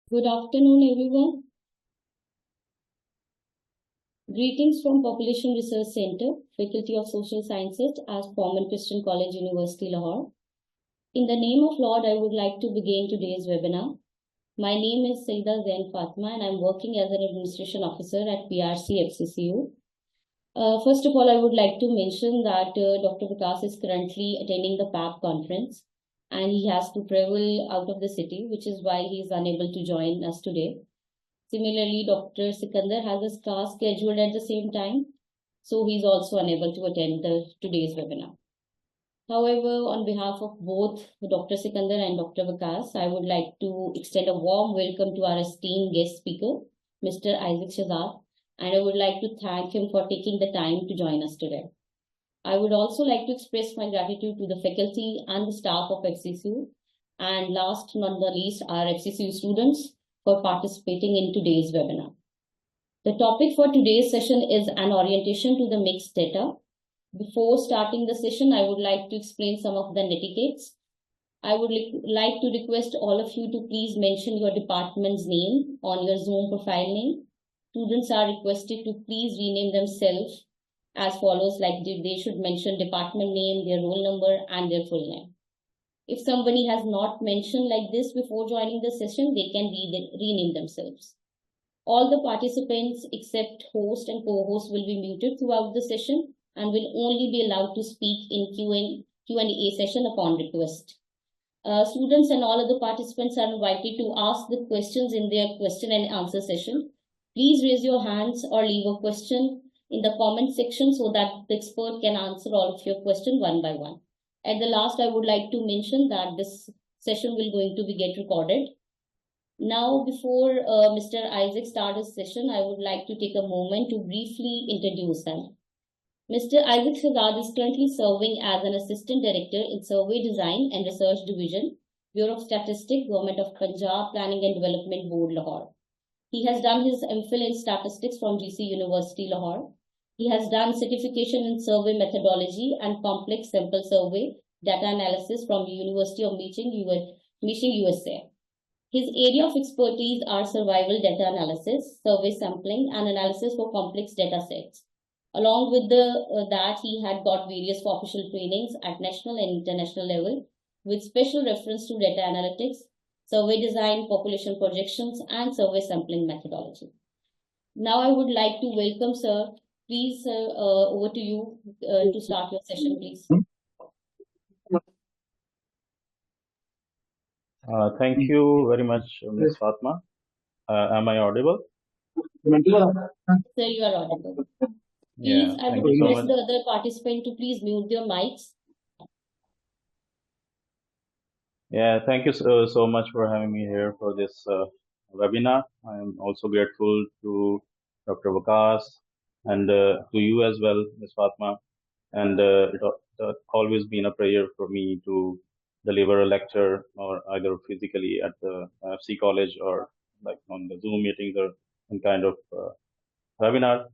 Good afternoon, everyone. Greetings from Population Research Center, Faculty of Social Sciences at Forman Christian College, University, Lahore. In the name of Lord, I would like to begin today's webinar. My name is Saida Zain Fatma, and I'm working as an administration officer at PRC FCCU. First of all, I would like to mention that Dr. Vikas is currently attending the PAP conference, and he has to travel out of the city, which is why he is unable to join us today. Similarly, Dr. Sikandar has his class scheduled at the same time, so he's also unable to attend today's webinar. However, on behalf of both Dr. Sikandar and Dr. Vikas, I would like to extend a warm welcome to our esteemed guest speaker, Mr. Isaac Shehzad, and I would like to thank him for taking the time to join us today. I would also like to express my gratitude to the faculty and the staff of FCCU, and last but not the least, our FCCU students for participating in today's webinar. The topic for today's session is an orientation to the mixed data. Before starting the session, I would like to explain some of the etiquettes. I would like to request all of you to please mention your department's name on your Zoom profile name. Students are requested to please rename themselves as follows, like they should mention department name, their roll number, and their full name. If somebody has not mentioned like this before joining the session, they can rename themselves. All the participants except host and co-host will be muted throughout the session and will only be allowed to speak in Q&A session upon request. Students and all other participants are invited to ask the questions in their question and answer session. Please raise your hands or leave a question in the comment section so that the expert can answer all of your questions one by one. At the last, I would like to mention that this session will going to be get recorded. Now, before Mr. Isaac starts his session, I would like to take a moment to briefly introduce him. Mr. Isaac Shahzad is currently serving as an Assistant Director in Survey Design and Research Division, Bureau of Statistics, Government of Punjab, Planning and Development Board, Lahore. He has done his MPhil in Statistics from GC University, Lahore. He has done certification in survey methodology and complex sample survey data analysis from the University of Michigan, USA. His area of expertise are survival data analysis, survey sampling, and analysis for complex data sets. Along with that, he had got various official trainings at national and international level with special reference to data analytics, survey design, population projections, and survey sampling methodology. Now I would like to welcome sir. Please, sir, over to you to start your session, please. Thank you very much, Ms. Fatma. Am I audible? Sir, you are audible. Please, I would request the other participant to please mute their mics. Yeah, thank you so much for having me here for this webinar. I am also grateful to Dr. Vikas and to you as well, Ms. Fatma. And it's always been a pleasure for me to deliver a lecture or either physically at the FC College or like on the Zoom meetings or some kind of webinar.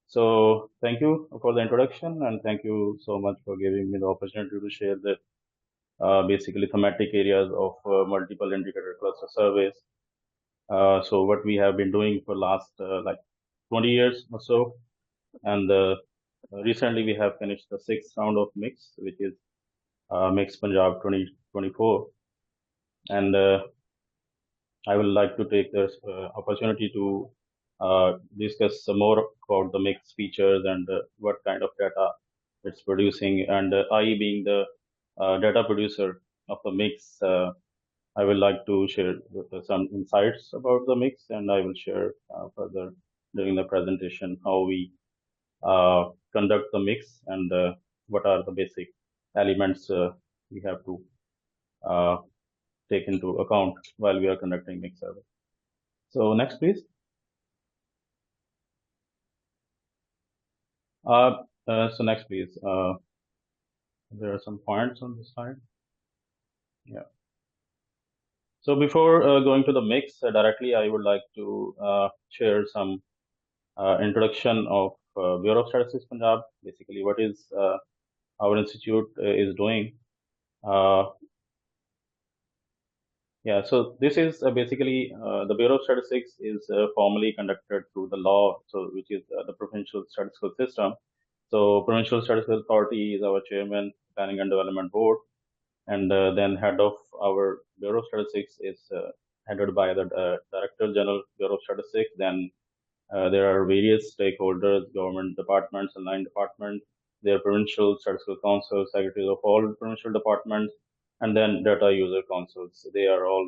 So thank you for the introduction and thank you so much for giving me the opportunity to share the basically thematic areas of multiple indicator cluster surveys. So what we have been doing for last like 20 years or so, and recently we have finished the 6th round of mix, which is Mix Punjab 2024, and I would like to take this opportunity to discuss some more about the mix features and what kind of data it's producing, and I being the data producer of the mix, I would like to share some insights about the mix, and I will share further during the presentation how we conduct the mix and what are the basic elements we have to take into account while we are conducting mix survey. So next, please. So next, please. There are some points on this slide. Yeah. So before going to the mix directly, I would like to share some introduction of Bureau of Statistics Punjab. Basically, what is our institute is doing. Yeah, so this is basically the Bureau of Statistics is formally conducted through the law, so which is the Provincial Statistical System. So Provincial Statistical Authority is our chairman, Planning and Development Board, and then head of our Bureau of Statistics is headed by the Director General Bureau of Statistics. Then there are various stakeholders, government departments, aligned departments, there are provincial statistical councils, secretaries of all provincial departments, and then data user councils. They are all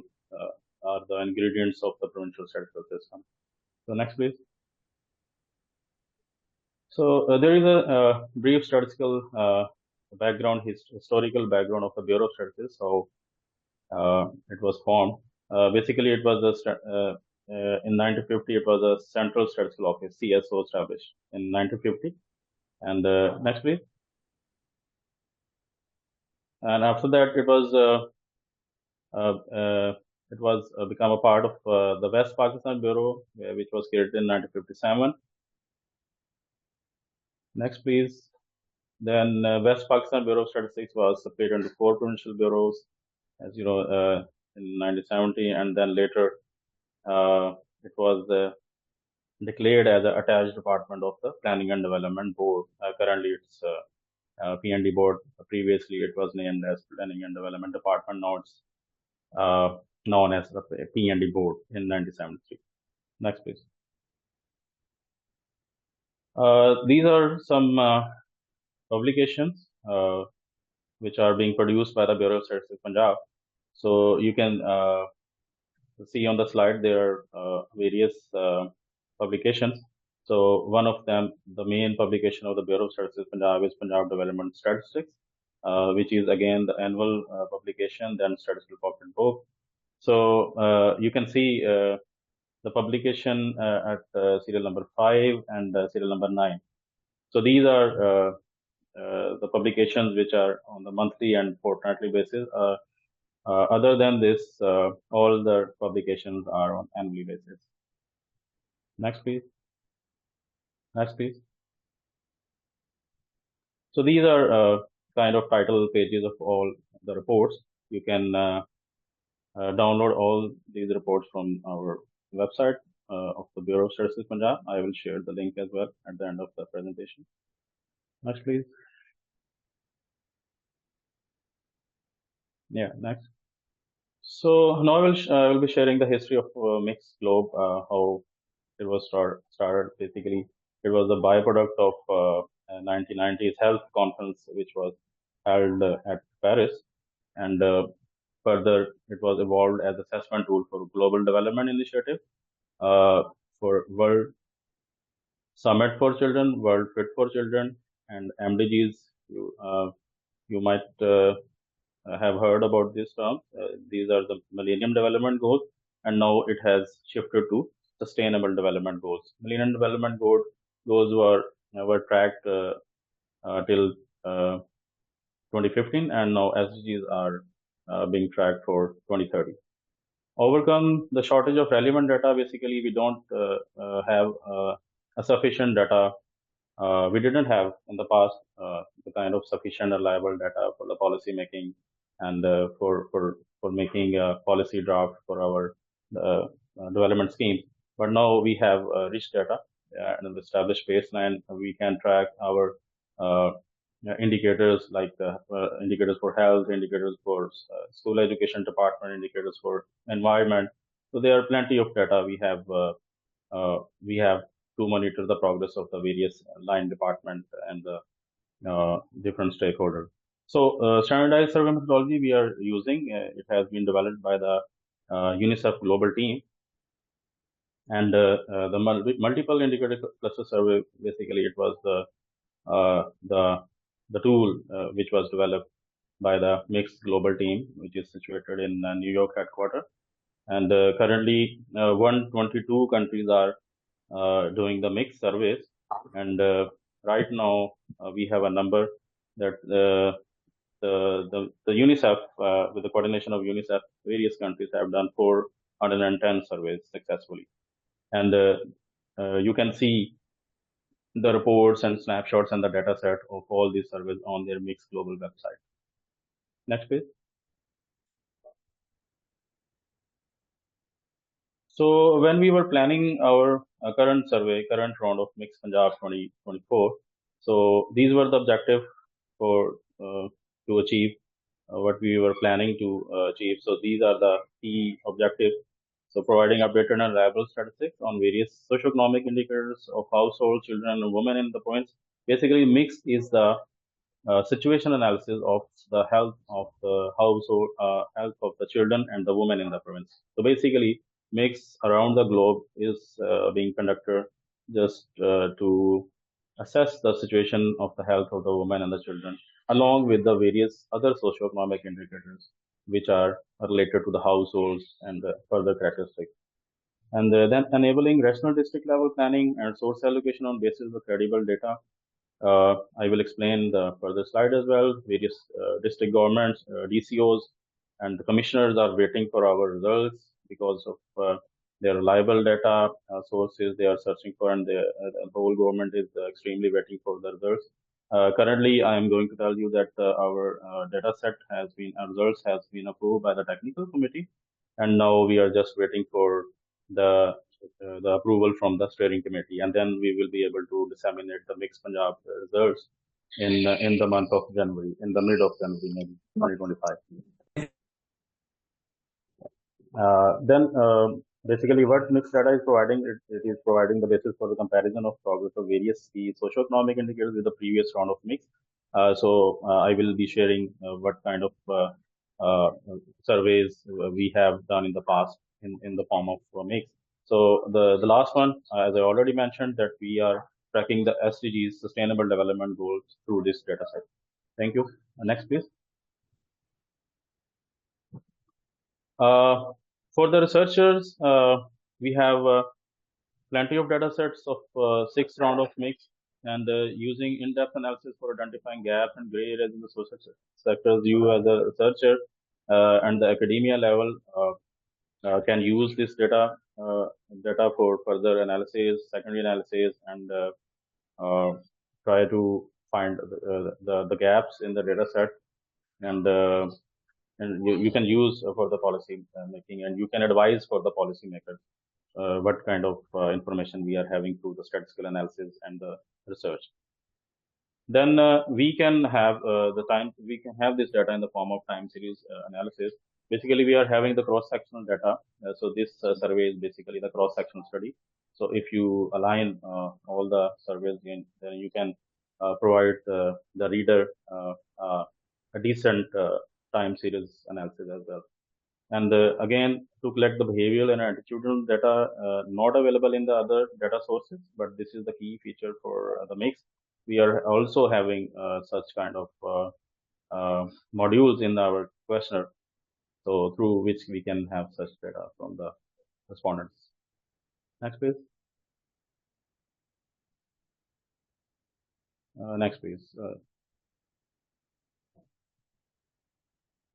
are the ingredients of the provincial statistical system. So next, please. So there is a brief statistical background, historical background of the Bureau of Statistics. So it was formed. Basically, it was in 1950. It was a Central Statistical Office (CSO) established in 1950. And next, please. And after that, uh, uh, it was become a part of the West Pakistan Bureau, which was created in 1957. Next, please. Then West Pakistan Bureau of Statistics was separated into four provincial bureaus, as you know, in 1970, and then later it was declared as an attached department of the Planning and Development Board. Currently, it's PND Board. Previously, it was named as Planning and Development Department. Now it's known as the PND Board in 1973. Next, please. These are some publications which are being produced by the Bureau of Statistics Punjab. So you can see on the slide there are various publications. So one of them, the main publication of the Bureau of Statistics Punjab is Punjab Development Statistics, which is again the annual publication, then statistical pocket book. So you can see the publication at serial number 5 and serial number 9. So these are the publications which are on the monthly and fortnightly basis. Other than this, all the publications are on annually basis. Next, please. Next, please. So these are kind of title pages of all the reports. You can download all these reports from our website of the Bureau of Statistics Punjab. I will share the link as well at the end of the presentation. Next, please. Yeah, next. So now I will be sharing the history of mixed globe, how it was started. Basically, it was a byproduct of 1990s health conference, which was held at Paris, and further it was evolved as assessment tool for global development initiative, for World Summit for Children, World Fit for Children, and MDGs. You might have heard about this term. These are the Millennium Development Goals, and now it has shifted to Sustainable Development Goals. Millennium Development Goals were tracked till 2015, and now SDGs are being tracked for 2030. Overcome the shortage of relevant data. Basically, we don't have a sufficient data. We didn't have in the past the kind of sufficient reliable data for the policy making and for making a policy draft for our development schemes. But now we have rich data and an established baseline. We can track our indicators like indicators for health, indicators for school education department, indicators for environment. So there are plenty of data we have to monitor the progress of the various line department and the different stakeholders. So standardized survey methodology we are using, it has been developed by the UNICEF global team, and the multiple indicator cluster survey, basically it was the tool which was developed by the mixed global team, which is situated in New York headquarters. And currently 122 countries are doing the mixed surveys, and right now we have a number that the UNICEF, with the coordination of UNICEF, various countries have done 410 surveys successfully, and you can see the reports and snapshots and the data set of all these surveys on their mixed global website. Next page. So when we were planning our current survey, current round of Mix Punjab 2024, so these were the objective for to achieve what we were planning to achieve. So these are the key objectives. So providing updated and reliable statistics on various socioeconomic indicators of households, children, and women in the province. Basically, Mix is the situation analysis of the health of the household, health of the children and the women in the province. So basically, mix around the globe is being conducted just to assess the situation of the health of the women and the children, along with the various other socioeconomic indicators which are related to the households and the further characteristics. And then enabling rational district level planning and source allocation on basis of credible data. I will explain the further slide as well. Various district governments, DCOs, and the commissioners are waiting for our results because of their reliable data sources they are searching for, and the whole government is extremely waiting for the results. Currently, I am going to tell you that our data set has been, results has been approved by the technical committee, and now we are just waiting for the approval from the steering committee, and then we will be able to disseminate the Mix Punjab results in the month of January, in the mid of January, maybe 2025. Then basically what mixed data is providing, it is providing the basis for the comparison of progress of various key socioeconomic indicators with the previous round of mix. So I will be sharing what kind of uh, surveys we have done in the past in the form of mix. So the last one, as I already mentioned, that we are tracking the SDGs, Sustainable Development Goals, through this data set. Thank you. Next, please. Uh, for the researchers, we have plenty of data sets of 6 round of mix, and using in-depth analysis for identifying gaps and gray areas in the social sectors. You as a researcher and the academia level can use this data for further analysis, secondary analysis, and try to find the gaps in the data set, and you can use for the policy making, and you can advise for the policy makers what kind of information we are having through the statistical analysis and the research. Then we can have we can have this data in the form of time series analysis. Basically, we are having the cross-sectional data. So this survey is basically the cross-sectional study. So if you align all the surveys in, then you can provide the reader a decent time series analysis as well. And again, to collect the behavioral and attitudinal data not available in the other data sources, but this is the key feature for the mix. We are also having such kind of modules in our questionnaire, so through which we can have such data from the respondents. Next, please. Next, please.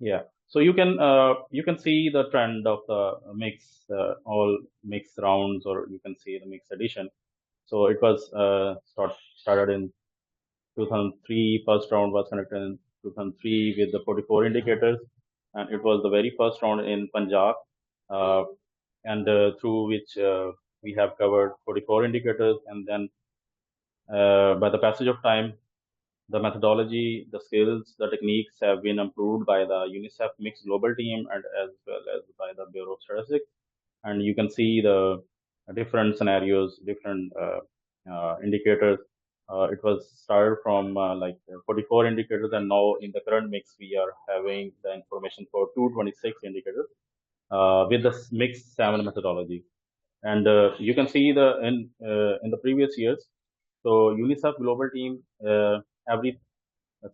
Yeah. So you can see the trend of the mix, all mix rounds, or you can see the mix edition. So it was started in 2003. First round was conducted in 2003 with the 44 indicators, and it was the very first round in Punjab, and through which we have covered 44 indicators. And then by the passage of time, the methodology, the skills, the techniques have been improved by the UNICEF Mixed Global Team, and as well as by the Bureau of Statistics. And you can see the different scenarios, different indicators. It was started from like 44 indicators, and now in the current mix, we are having the information for 226 indicators with the mixed 7 methodology. And you can see in the previous years. So UNICEF Global Team every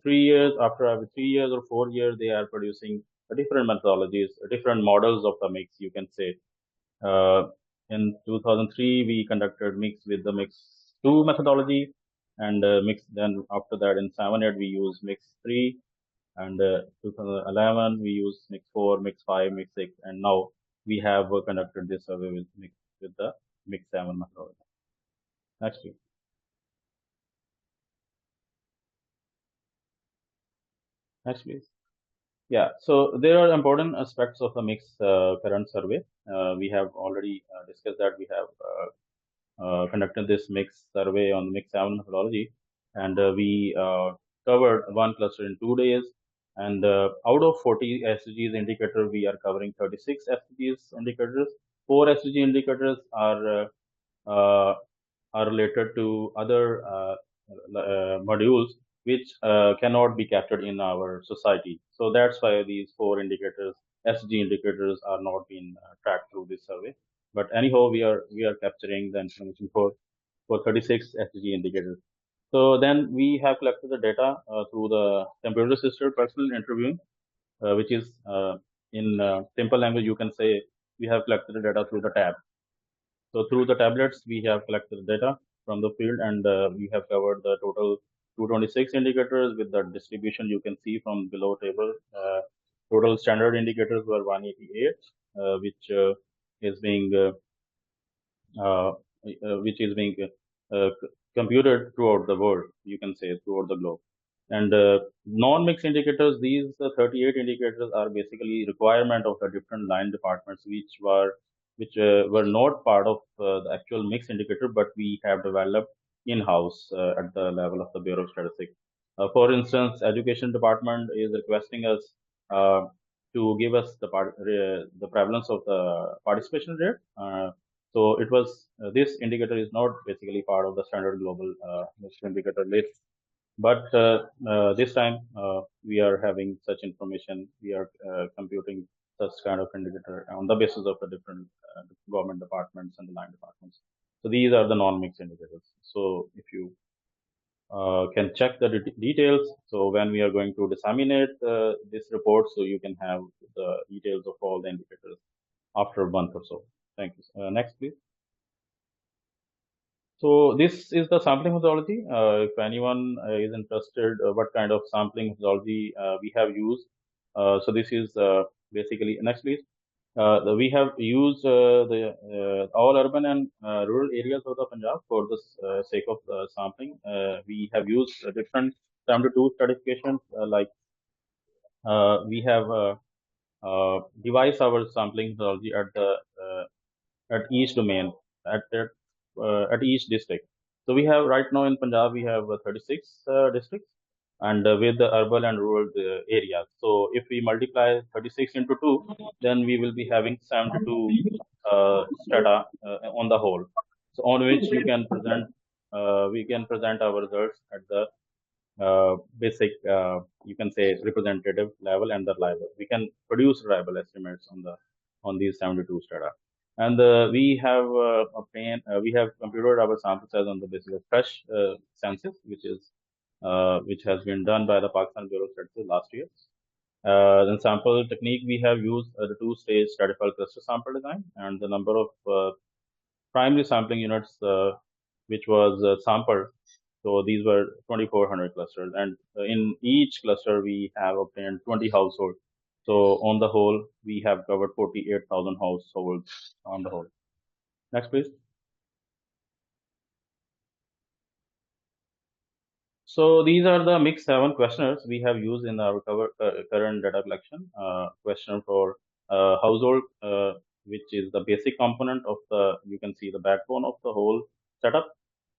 3 years, after every 3 years or 4 years, they are producing different methodologies, different models of the mix, you can say. In 2003, we conducted mix with the mix 2 methodology, and mix. Then after that, in 7-8, we use mix 3, and 2011 we use mix 4, mix 5, mix 6, and now we have conducted this survey with the mix 7 methodology. Next, please. Next, please. Yeah, so there are important aspects of the mixed current survey. We have already discussed that we have conducted this mixed survey on the mixed 7 methodology, and we covered one cluster in 2 days. And out of 40 SDGs indicator, we are covering 36 SDGs indicators. 4 SDG indicators uh, are related to other modules which cannot be captured in our society. So that's why these 4 indicators, SG indicators, are not being tracked through this survey. But anyhow, we are capturing the information for 36 SG indicators. So then we have collected the data through the computer assisted personal interviewing, which is in simple language you can say we have collected the data through the tab. So through the tablets, we have collected data from the field, and we have covered the total 226 indicators with the distribution you can see from below table. Total standard indicators were 188, which is being uh, computed throughout the world. You can say throughout the globe. And non-mixed indicators, these 38 indicators are basically requirement of the different line departments, which were not part of the actual mixed indicator, but we have developed in-house at the level of the Bureau of Statistics. For instance, education department is requesting us uh, to give us the prevalence of the participation rate. So it was this indicator is not basically part of the standard global mixed indicator list, but this time we are having such information. We are computing such kind of indicator on the basis of the different government departments and the line departments. So these are the non-mixed indicators. So if you can check the details. So when we are going to disseminate this report, so you can have the details of all the indicators after a month or so. Thank you. Next, please. So this is the sampling methodology. If anyone is interested, what kind of sampling methodology we have used. So this is basically next, please. We have used the all urban and rural areas of the Punjab for the sake of sampling. We have used different 72 stratifications. We have devised our sampling methodology at each domain, at each district. So we have right now in Punjab we have 36 districts, and with the urban and rural areas. So if we multiply 36 into 2, then we will be having 72 strata on the whole. So on which we can present our results at the basic, you can say, representative level and the reliable. We can produce reliable estimates on these 72 strata. And we have computed our sample size on the basis of fresh census, which has been done by the Pakistan Bureau of Statistics last year. Then sample technique, we have used the two-stage stratified cluster sample design, and the number of primary sampling units which was sampled. So these were 2,400 clusters, and in each cluster we have obtained 20 households. So on the whole, we have covered 48,000 households on the whole. Next, please. So these are the mixed 7 questionnaires we have used in our current data collection. Question for household, which is the basic component of you can see the backbone of the whole setup.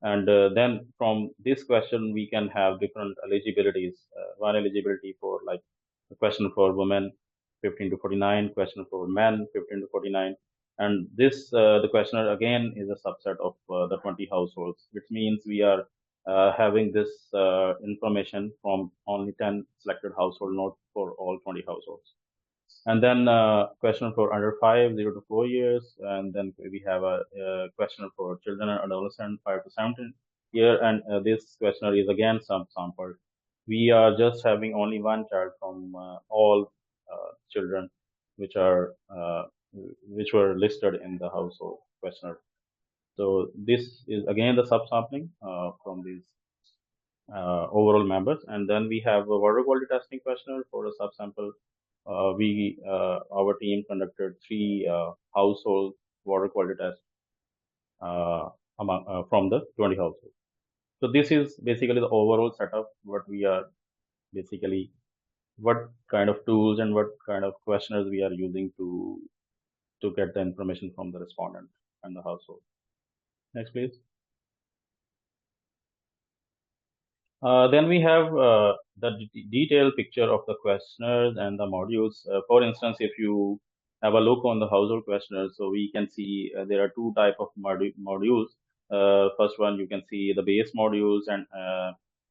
And then from this question, we can have different eligibilities. One eligibility for like a question for women, 15 to 49, question for men, 15 to 49. And this, the questionnaire again is a subset of the 20 households, which means we are having this information from only 10 selected household, not for all 20 households. And then question for under 5, 0 to 4 years, and then we have a questionnaire for children and adolescents 5 to 17 years, and this questionnaire is again some sample. We are just having only one child from all children which are which were listed in the household questionnaire. So this is again the subsampling from these overall members. And then we have a water quality testing questionnaire for a subsample. Our team conducted 3 household water quality tests from the 20 households. So this is basically the overall setup what we are basically what kind of tools and what kind of questionnaires we are using to get the information from the respondent and the household. Next, please. Then we have the detailed picture of the questionnaires and the modules. For instance, if you have a look on the household questionnaires, so we can see there are two type of modules. First one, you can see the base modules, and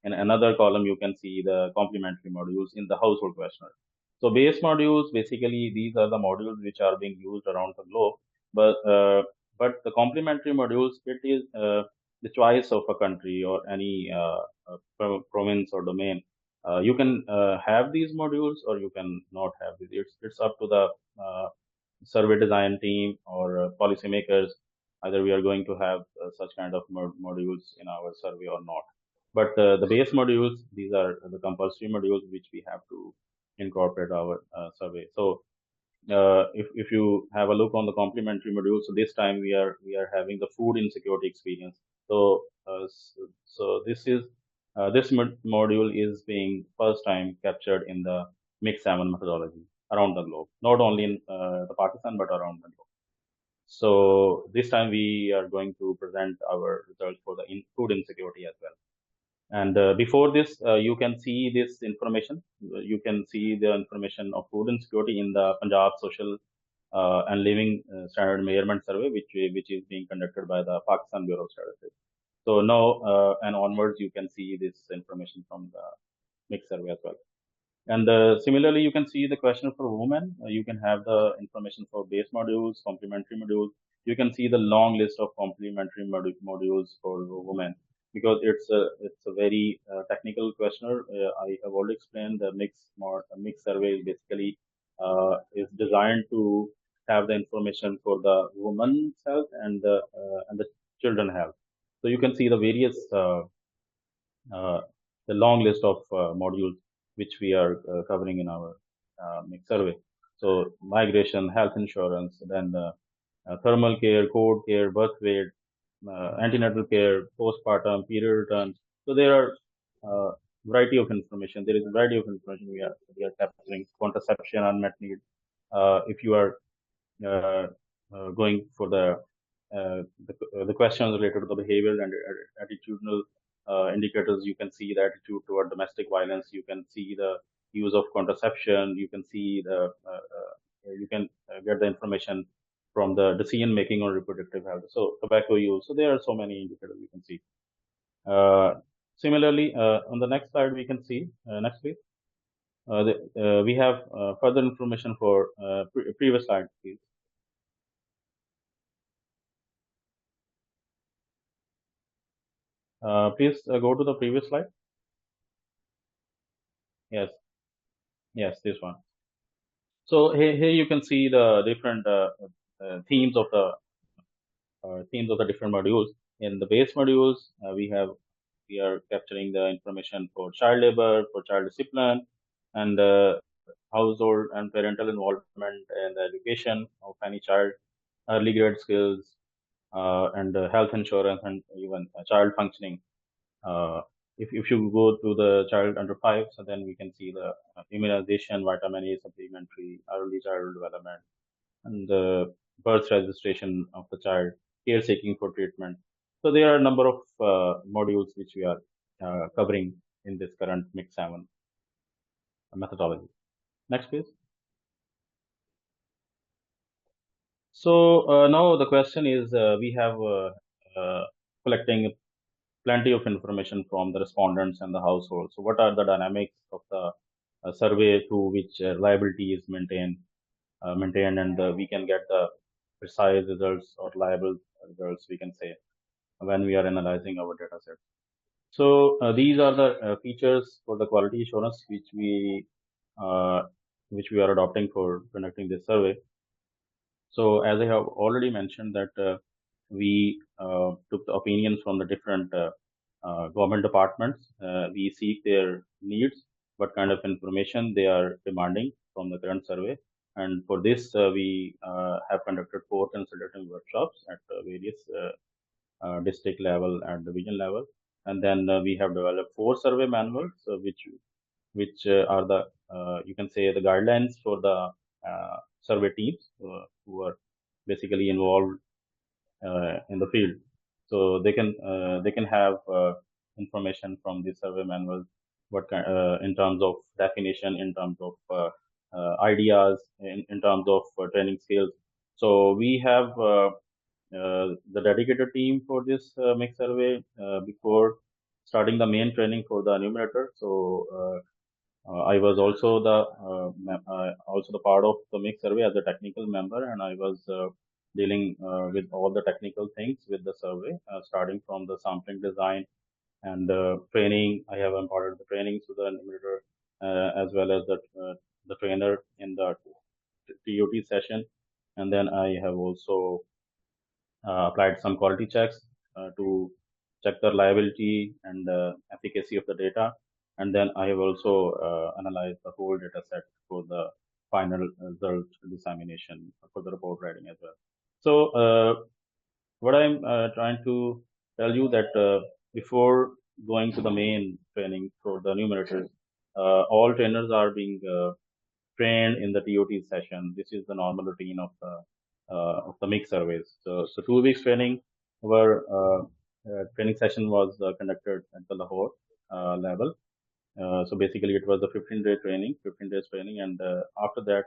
in another column, you can see the complementary modules in the household questionnaire. So base modules, basically, these are the modules which are being used around the globe. But the complementary modules, it is the choice of a country or any province or domain. You can have these modules or you can not have these. It's up to the survey design team or policymakers. Either we are going to have such kind of modules in our survey or not. But the base modules, these are the compulsory modules which we have to incorporate our survey. So if you have a look on the complementary module, so this time we are having the food insecurity experience. So this module is being first time captured in the mix 7 methodology around the globe, not only in the Pakistan but around the globe. So this time we are going to present our results for the food insecurity as well. And before this, you can see this information. You can see the information of food insecurity in the Punjab Social and Living Standard Measurement Survey, which is being conducted by the Pakistan Bureau of Statistics. So now and onwards, you can see this information from the mixed survey as well. And similarly, you can see the question for women. You can have the information for base modules, complementary modules. You can see the long list of complementary modules for women because it's a very technical questionnaire. I have already explained the mix survey is basically is designed to have the information for the woman's health and the children health. So you can see the various uh, the long list of modules which we are covering in our mixed survey. So migration, health insurance, then thermal care, code care, birth weight, antenatal care, postpartum, period returns. So there are variety of information. There is a variety of information we are capturing. Contraception, unmet need. If you are uh, going for the questions related to the behavioral and attitudinal indicators, you can see the attitude toward domestic violence. You can see the use of contraception. You can see you can get the information from the decision making on reproductive health. So tobacco use. So there are so many indicators you can see. Similarly, on the next slide, we can see next please. We have further information for previous slide, please. Please go to the previous slide. Yes, yes, this one. So here you can see the different themes of the different modules. In the base modules, we are capturing the information for child labor, for child discipline, and household and parental involvement and the education of any child, early grade skills, and health insurance, and even child functioning. Uh, if you go to the child under 5, so then we can see the immunization, vitamin A supplementary, early childhood development, and the birth registration of the child, caretaking for treatment. So there are a number of modules which we are covering in this current Mix 7 methodology. Next, please. So now the question is, we have collecting plenty of information from the respondents and the household. So what are the dynamics of the survey through which reliability is maintained, and we can get the precise results or reliable results, we can say, when we are analyzing our data set. So these are the features for the quality assurance uh, which we are adopting for conducting this survey. So as I have already mentioned that we took the opinions from the different government departments. We seek their needs, what kind of information they are demanding from the current survey. And for this, we have conducted 4 consultative workshops at various district level and division level. And then we have developed 4 survey manuals, which which are the you can say the guidelines for the survey teams who are basically involved in the field. So they can have information from the survey manual, what kind, in terms of definition, in terms of ideas, in terms of training skills. So we have the dedicated team for this mixed survey before starting the main training for the enumerator. So I was also also the part of the mixed survey as a technical member, and I was dealing with all the technical things with the survey, starting from the sampling design and training. I have imparted the training to the enumerator as well as the trainer in the TOT session, and then I have also applied some quality checks to check the reliability and efficacy of the data. And then I have also analyzed the whole data set for the final result dissemination for the report writing as well. So what I'm trying to tell you that before going to the main training for the numerators, all trainers are being trained in the TOT session. This is the normal routine of the mixed surveys. So 2 weeks training, where training session was conducted at the Lahore level. So basically, it was a 15-day training, 15 days training, and after that,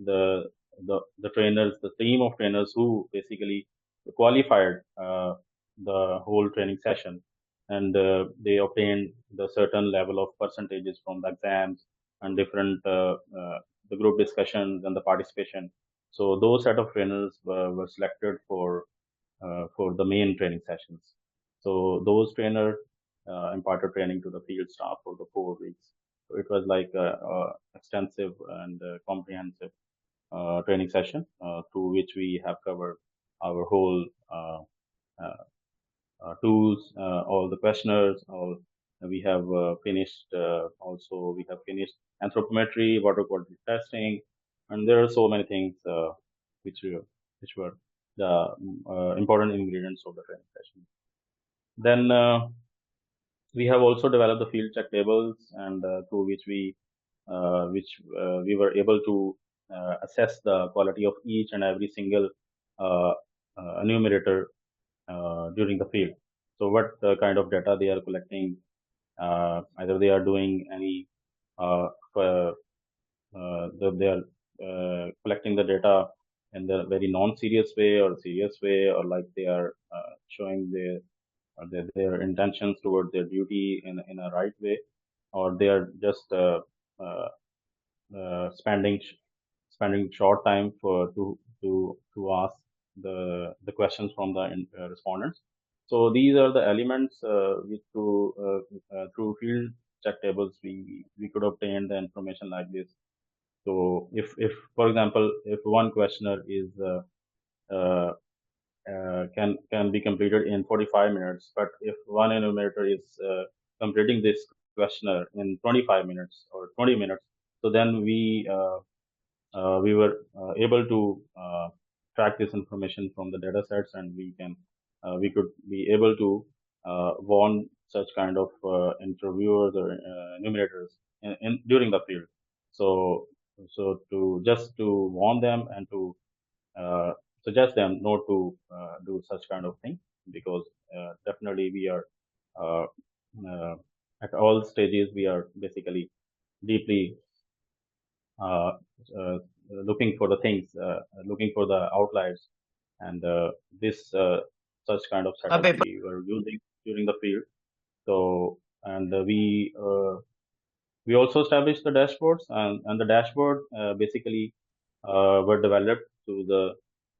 the the trainers, the team of trainers who basically qualified the whole training session, and they obtained the certain level of percentages from the exams and different the group discussions and the participation. So those set of trainers were selected for the main training sessions. So those trainers imparted training to the field staff for the 4 weeks. So it was like a extensive and comprehensive training session through which we have covered our whole uh, tools, all the questionnaires, all we have finished. Also, we have finished anthropometry, water quality testing, and there are so many things which were the important ingredients of the training session. Then we have also developed the field check tables, and through which we were able to assess the quality of each and every single uh, enumerator during the field. So what kind of data they are collecting, either they are doing any uh, uh, they are collecting the data in the very non-serious way or serious way, or like they are showing their intentions towards their duty in a right way, or they are just uh, spending short time to ask the questions from the respondents. So these are the elements which through field check tables we could obtain the information like this. So if for example, if one questionnaire is uh, can be completed in 45 minutes, but if one enumerator is completing this questionnaire in 25 minutes or 20 minutes, so then we were able to track this information from the data sets, and we could be able to warn such kind of interviewers or enumerators during the field. So to just to warn them and to uh, suggest them not to do such kind of thing, because definitely we are uh, uh, at all stages we are basically deeply uh, uh, looking for the things, looking for the outliers, and this such kind of setup we were using during the field. So and we also established the dashboards, and the dashboard basically were developed to the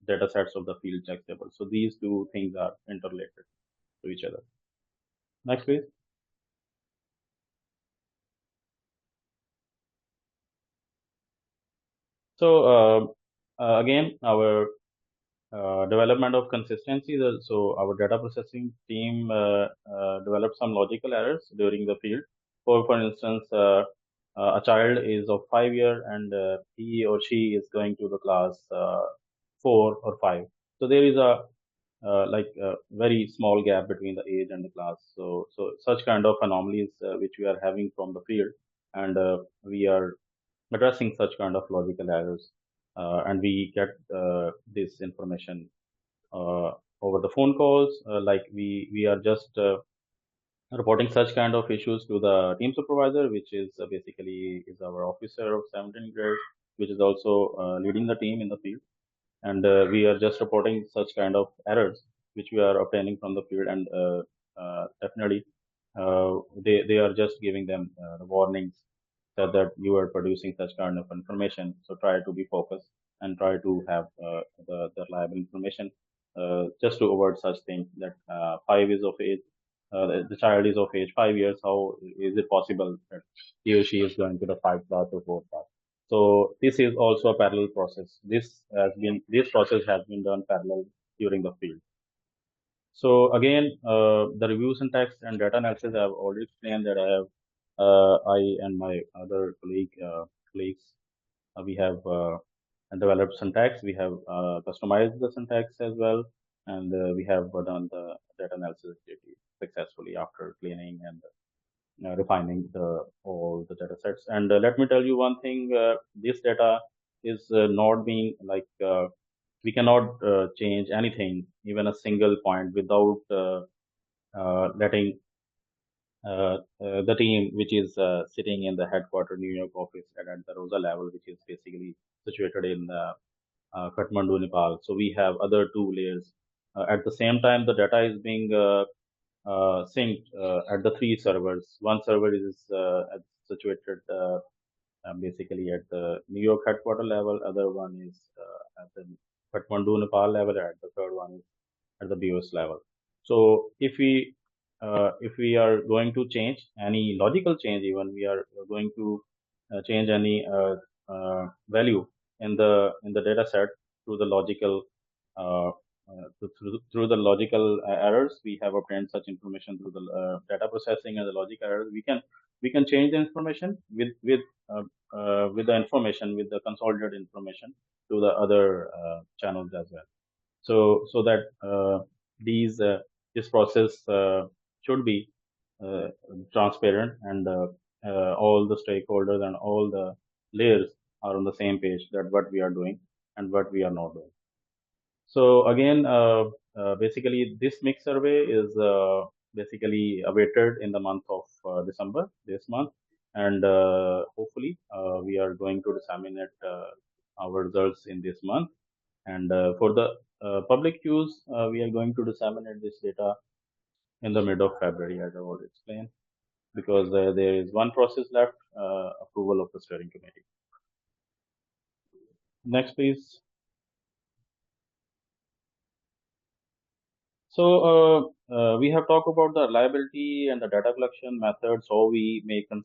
data sets of the field check table. So these two things are interrelated to each other. Next, please. So again, our development of consistency. So our data processing team developed some logical errors during the field. For instance, a child is of 5 year and he or she is going to the class 4 or 5. So there is a like a very small gap between the age and the class. So such kind of anomalies which we are having from the field. and we are addressing such kind of logical errors, and we get this information uh, over the phone calls. Like we are just reporting such kind of issues to the team supervisor, which is basically is our officer of 17th grade, which is also leading the team in the field, and we are just reporting such kind of errors which we are obtaining from the field, and definitely they are just giving them the warnings that you are producing such kind of information, so try to be focused and try to have the reliable information, just to avoid such things that 5 years of age, the child is of age 5 years, how is it possible that he or she is going to the 5th class or 4th class? So this is also a parallel process. This process has been done parallel during the field. So again, the review syntax and data analysis, I have already explained that I and my other colleagues, we have developed syntax. We have customized the syntax as well, and we have done the data analysis activity successfully after cleaning and refining all the data sets. And let me tell you one thing: this data is not being like we cannot change anything, even a single point, without letting the team, which is sitting in the headquarter New York office at the Rosa level, which is basically situated in Kathmandu, Nepal. So we have other two layers. At the same time, the data is being synced at the three servers. One server is situated basically at the New York headquarter level. Other one is at the Kathmandu, Nepal level. And the third one is at the BOS level. So if we are going to change any logical change, even we are going to change any value in the data set through the logical through the logical errors, we have obtained such information through the data processing and the logical errors. We can change the information with the information, with the consolidated information to the other channels as well. So that these this process should be uh, transparent, and all the stakeholders and all the layers are on the same page that what we are doing and what we are not doing. So again, basically this mix survey is basically awaited in the month of December this month, and hopefully we are going to disseminate our results in this month. And for the public use, we are going to disseminate this data in the mid of February, as I already explained, because there is one process left, approval of the steering committee. Next, please. So we have talked about the reliability and the data collection methods, how we make the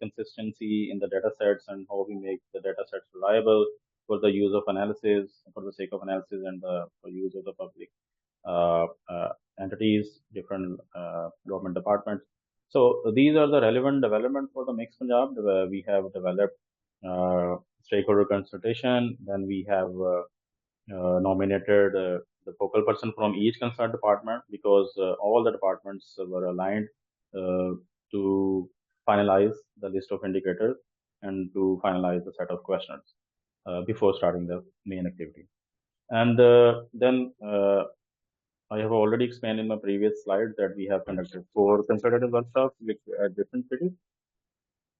consistency in the data sets, and how we make the data sets reliable for the use of analysis, for the sake of analysis, and for use of the public entities, different government departments. So these are the relevant development for the Mix Punjab. We have developed stakeholder consultation. Then we have nominated the focal person from each concerned department, because all the departments were aligned uh, to finalize the list of indicators and to finalize the set of questions before starting the main activity. And then I have already explained in my previous slide that we have conducted 4 consultative workshops at different cities.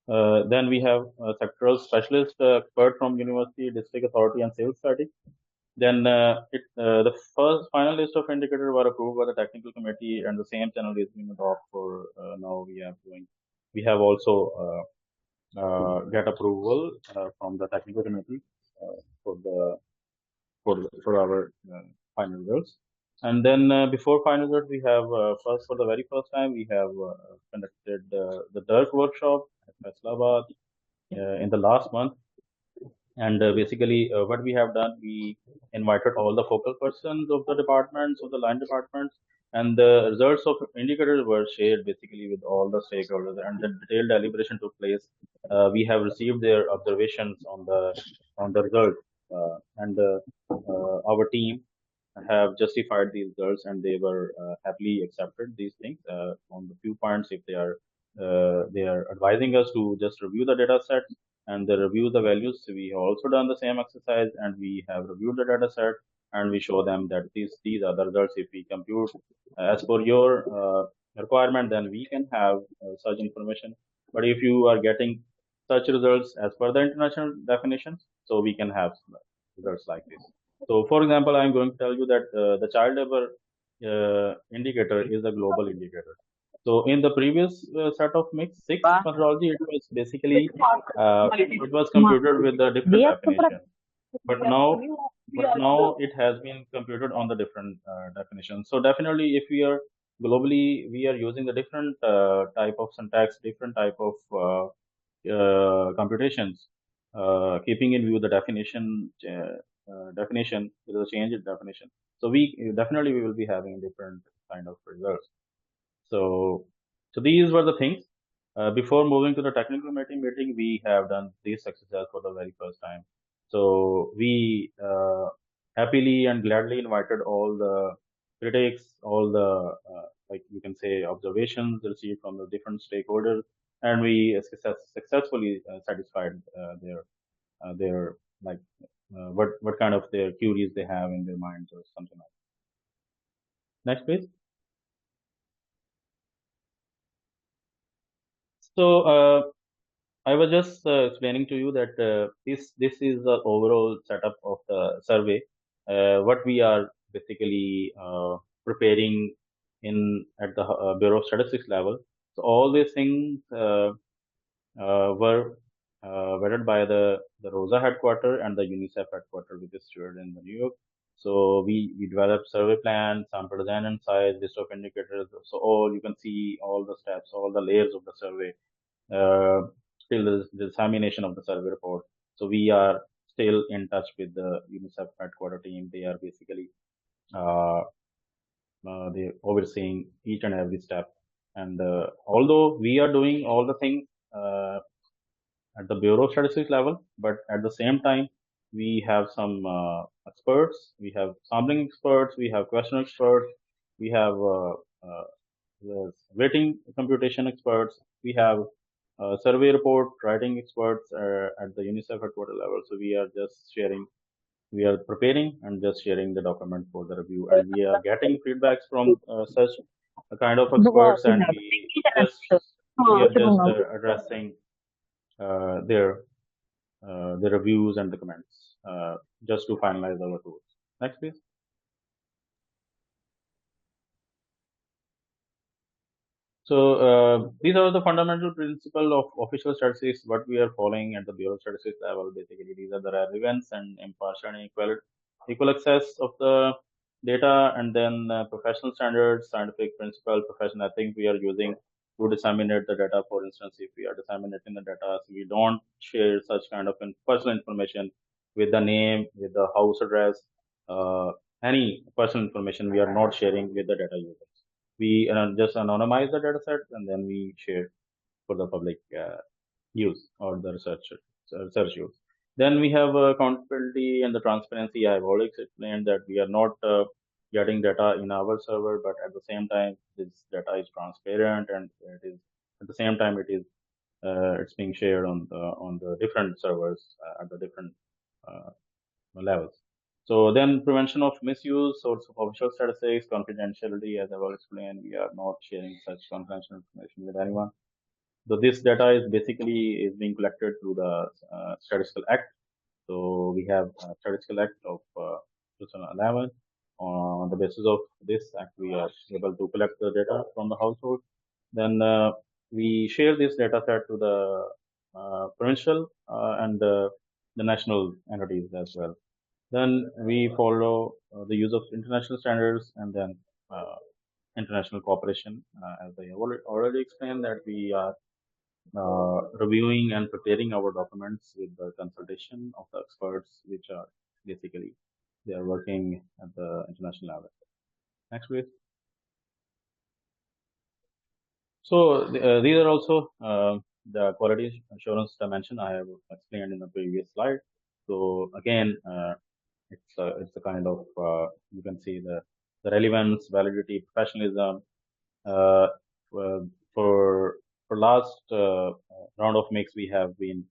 Then we have a sectoral specialist expert from university, district authority, and civil society. Then the first final list of indicators were approved by the technical committee, and the same channel is being adopted for now. We have also get approval from the technical committee for for our final results. And then before final results, we have for the very first time we have conducted the DIRC workshop at Faisalabad in the last month. And basically, what we have done, we invited all the focal persons of the departments, of the line departments, and the results of indicators were shared basically with all the stakeholders, and the detailed deliberation took place. We have received their observations on the results, and our team have justified these results, and they were happily accepted these things on the few points. If they are they are advising us to just review the data set and they review the values. We have also done the same exercise and we have reviewed the data set and we show them that these are the results. If we compute as per your requirement, then we can have such information. But if you are getting such results as per the international definitions, so we can have results like this. So, for example, I'm going to tell you that the child labor indicator is a global indicator. So, in the previous set of mix six methodology, it was basically it was computed with a different definition. But now it has been computed on the different definition. So definitely, if we are globally, we are using the different type of syntax, different type of computations, keeping in view the definition with a change in definition. So we will be having different kind of results. So these were the things. Before moving to the technical meeting, we have done this exercise for the very first time. So we happily and gladly invited all the critics, all the like you can say observations received from the different stakeholders, and we successfully satisfied their like what kind of their queries they have in their minds or something like that. Next, please. So I was just explaining to you that this is the overall setup of the survey. What we are basically preparing in at the Bureau of Statistics level. So all these things were vetted by the ROSA headquarter and the UNICEF headquarter, which is situated in the New York. So we developed survey plan, sample design and size, list of indicators. So all you can see all the steps, all the layers of the survey till the dissemination of the survey report. So we are still in touch with the UNICEF headquarter team. They are basically uh, they overseeing each and every step. And although we are doing all the things at the Bureau of Statistics level, but at the same time, we have some experts. We have sampling experts. We have question experts. We have the rating computation experts. We have survey report writing experts at the UNICEF headquarter level. So we are just sharing, we are preparing and just sharing the document for the review. And we are getting feedbacks from such a kind of experts, and we are just addressing their the reviews and the comments just to finalize our tools. Next, please. So these are the fundamental principle of official statistics. What we are following at the Bureau of Statistics level, basically, these are the relevance and impartial and equal access of the data, and then professional standards, scientific principle, professional ethics we are using to disseminate the data. For instance, if we are disseminating the data, so we don't share such kind of personal information with the name, with the house address, uh, any personal information we are not sharing with the data users. We just anonymize the data set and then we share for the public use or the research use. Then we have accountability and the transparency. I have already explained that we are not getting data in our server, but at the same time, this data is transparent and it is at the same time it's being shared on the different servers at the different uh, levels. So then prevention of misuse, source of official statistics, confidentiality, as I will explain, we are not sharing such confidential information with anyone. So this data is basically is being collected through the Statistical Act. So we have a Statistical Act of 2011. On the basis of this act, we are able to collect the data from the household. Then we share this data set to the provincial and the national entities as well. Then we follow the use of international standards and then international cooperation. As I already explained, that we are reviewing and preparing our documents with the consultation of the experts, which are basically they are working at the international level. Next, please. So these are also the quality assurance dimension I have explained in the previous slide. So again, it's a kind of you can see the relevance, validity, professionalism uh, for for last round of mix, we have been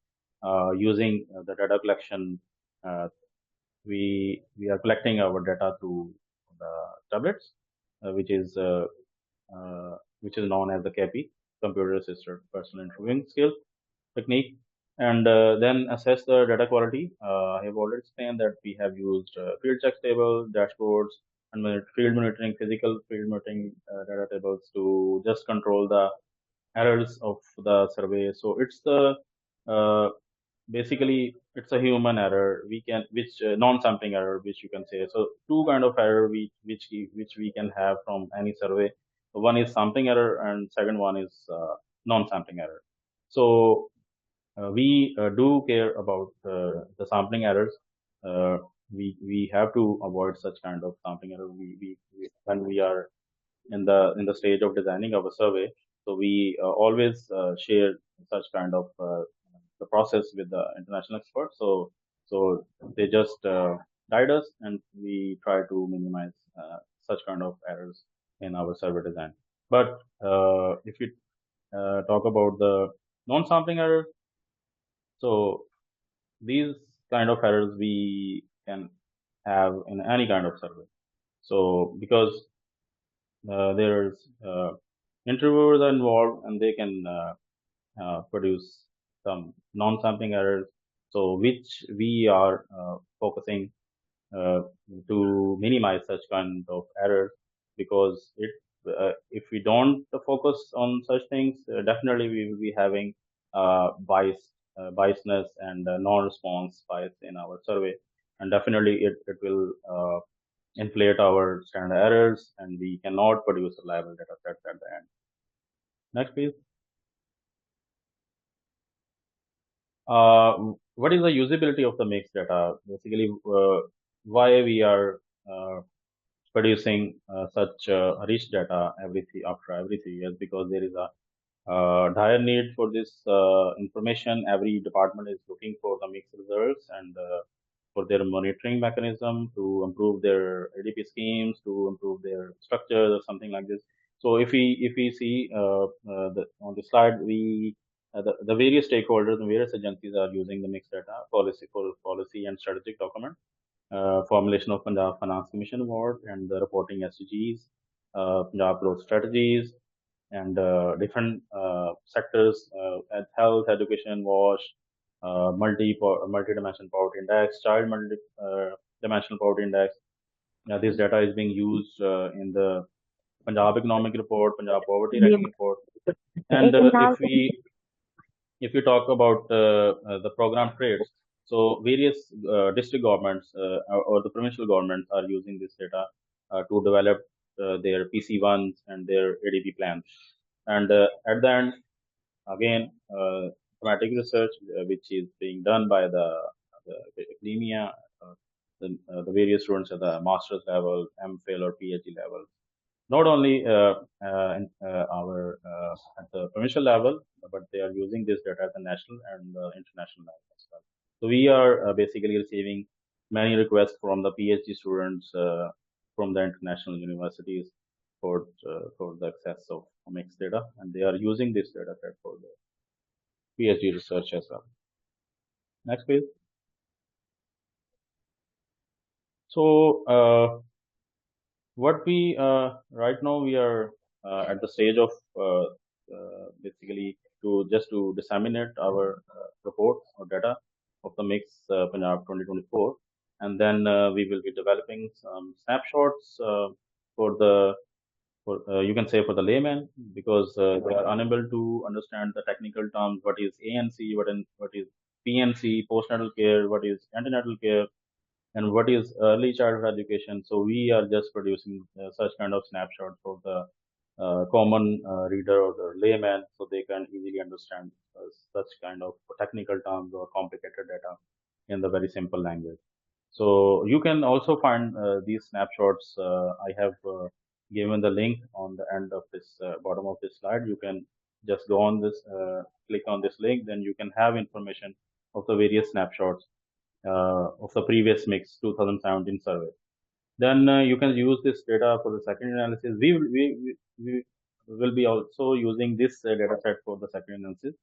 using the data collection. We are collecting our data through the tablets, which is known as the KP, computer assisted personal interviewing skill technique, and then assess the data quality. I have already explained that we have used field checks table, dashboards, and field monitoring, physical field monitoring data tables to just control the errors of the survey. So it's the uh, basically it's a human error. We can which non-sampling error, which you can say. So two kind of error which we can have from any survey. One is sampling error, and second one is non-sampling error. So we do care about the sampling errors. Uh, we have to avoid such kind of sampling error. When we are in the stage of designing our survey, so we always share such kind of the process with the international experts. So they just guide us, and we try to minimize such kind of errors in our survey design. But if you talk about the non-sampling error, so these kind of errors we can have in any kind of survey. So because there's interviewers are involved, and they can produce some non-sampling errors. So which we are focusing uh, to minimize such kind of errors, because if we don't focus on such things, definitely we will be having biasness and non-response bias in our survey, and definitely it will inflate our standard errors, and we cannot produce reliable data sets at the end. Next, please. What is the usability of the mixed data? Basically, why we are producing such rich data after every 3 years? Because there is a dire need for this information. Every department is looking for the mixed results, and for their monitoring mechanism to improve their ADP schemes, to improve their structures, or something like this. So if we see on the slide, the various stakeholders and various agencies are using the mixed data policy and strategic document, formulation of Punjab Finance Commission Award, and the reporting SDGs, Punjab growth strategies, and different sectors, health, education, wash, multi-dimensional poverty index, child multi-dimensional poverty index. This data is being used in the Punjab Economic Report, Punjab Poverty Ranking Report, and if we talk about the program traits, so various district governments or the provincial governments are using this data to develop their PC1s and their ADP plans. And at the end, again, thematic research, which is being done by the academia, the various students at the master's level, MPhil or PhD level, not only at the provincial level, but they are using this data at the national and international level as well. So we are basically receiving many requests from the PhD students from the international universities for the access of mixed data, and they are using this data set for the PhD research as well. Next page. So what we right now we are at the stage of basically to disseminate our report or data of the mix Punjab 2024, and then we will be developing some snapshots for the you can say for the layman, because they are unable to understand the technical terms. What is ANC? What is PNC? Postnatal care? What is antenatal care? And what is early childhood education? So we are just producing such kind of snapshots for the common reader or the layman, so they can easily understand such kind of technical terms or complicated data in the very simple language. So you can also find these snapshots. I have given the link on the end of this bottom of this slide. You can just go on this, click on this link, then you can have information of the various snapshots of the previous mix 2017 survey. Then you can use this data for the second analysis. will be also using this data set for the second analysis.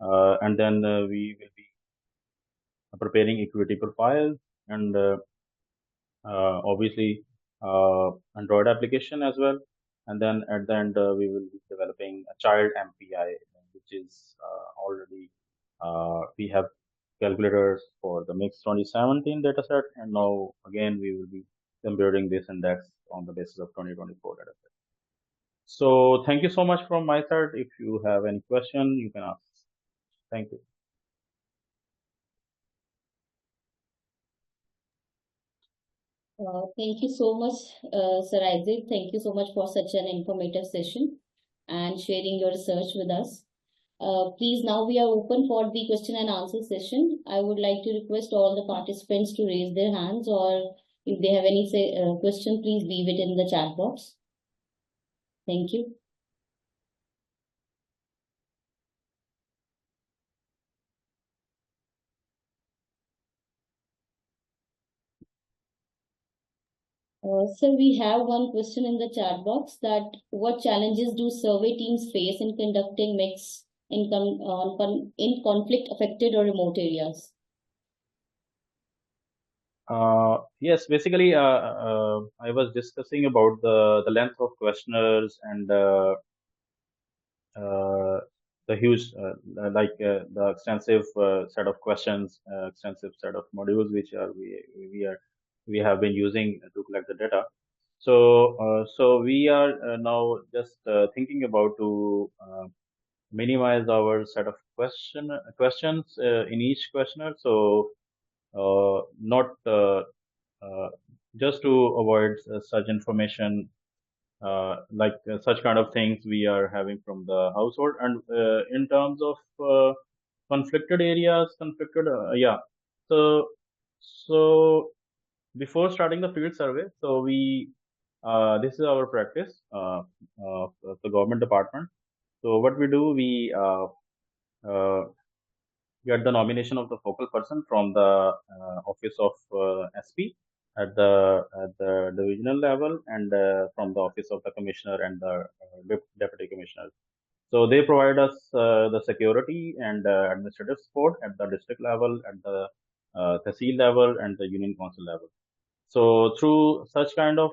And then we will be preparing equity profiles and obviously Android application as well. And then at the end, we will be developing a child MPI, which is already we have calculators for the mix 2017 dataset, and now again we will be computing this index on the basis of 2024 dataset. So thank you so much from my side. If you have any question, you can ask. Thank you. Thank you so much, Sir Isaac. Thank you so much for such an informative session and sharing your research with us. Please, now we are open for the question and answer session. I would like to request all the participants to raise their hands, or if they have any question, please leave it in the chat box. Thank you. Sir, we have one question in the chat box that what challenges do survey teams face in conducting mix in conflict affected or remote areas? Yes, basically, I was discussing about the length of questionnaires and the huge, the extensive set of questions, extensive set of modules which we have been using to collect the data. So we are now just thinking about to minimize our set of questions in each questionnaire. So not just to avoid such information such kind of things we are having from the household. And in terms of conflicted areas, yeah. So before starting the field survey, so we this is our practice of the government department. So what we do, we get the nomination of the focal person from the office of SP at the divisional level, and from the office of the commissioner and the deputy commissioner. So they provide us the security and administrative support at the district level, at the tehsil level, and the union council level. So through such kind of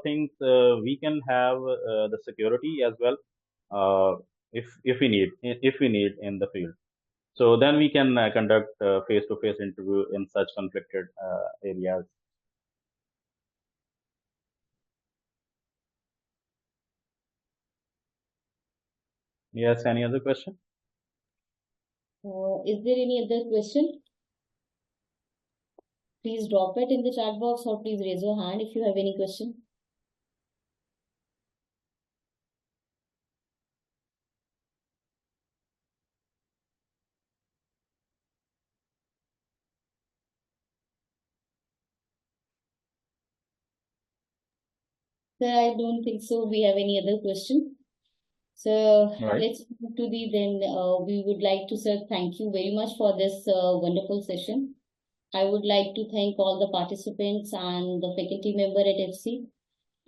things, we can have the security as well, if we need in the field. So then we can conduct face-to-face interview in such conflicted areas. Yes, any other question? Is there any other question? Please drop it in the chat box, or please raise your hand if you have any question. Sir, I don't think so. We have any other question. So Right. let's move to the then. We would like to, sir, thank you very much for this wonderful session. I would like to thank all the participants and the faculty member at FC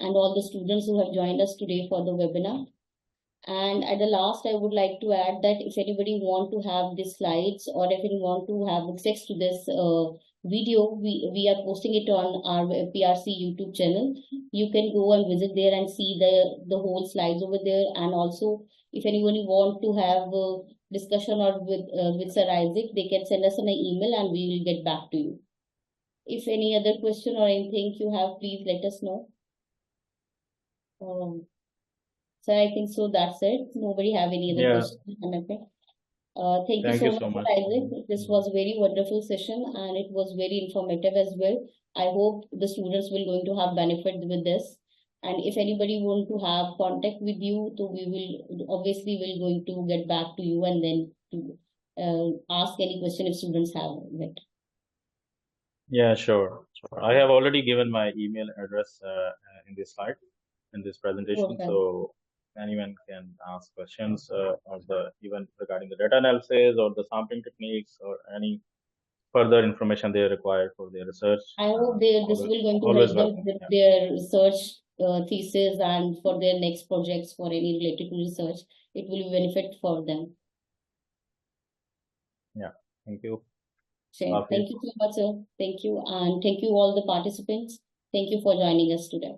and all the students who have joined us today for the webinar. And at the last, I would like to add that if anybody want to have the slides, or if you want to have access to this video, we are posting it on our PRC YouTube channel. You can go and visit there and see the whole slides over there. And also, if anyone want to have a discussion or with Sir Isaac, they can send us an email and we will get back to you. If any other question or anything you have, please let us know. So I think so that's it. Nobody have any other questions. Thank you so much, Isaac. This was a very wonderful session and it was very informative as well. I hope the students will going to have benefit with this. And if anybody want to have contact with you, so we will obviously will going to get back to you and then to ask any question if students have it. Yeah, sure. I have already given my email address in this slide, in this presentation. Okay. So anyone can ask questions even regarding the data analysis or the sampling techniques or any further information they require for their research. I hope this will going to help them with their research thesis and for their next projects for any related to research. It will benefit for them. Yeah, thank you. Sure. Thank you so much, sir. Thank you. And thank you all the participants. Thank you for joining us today.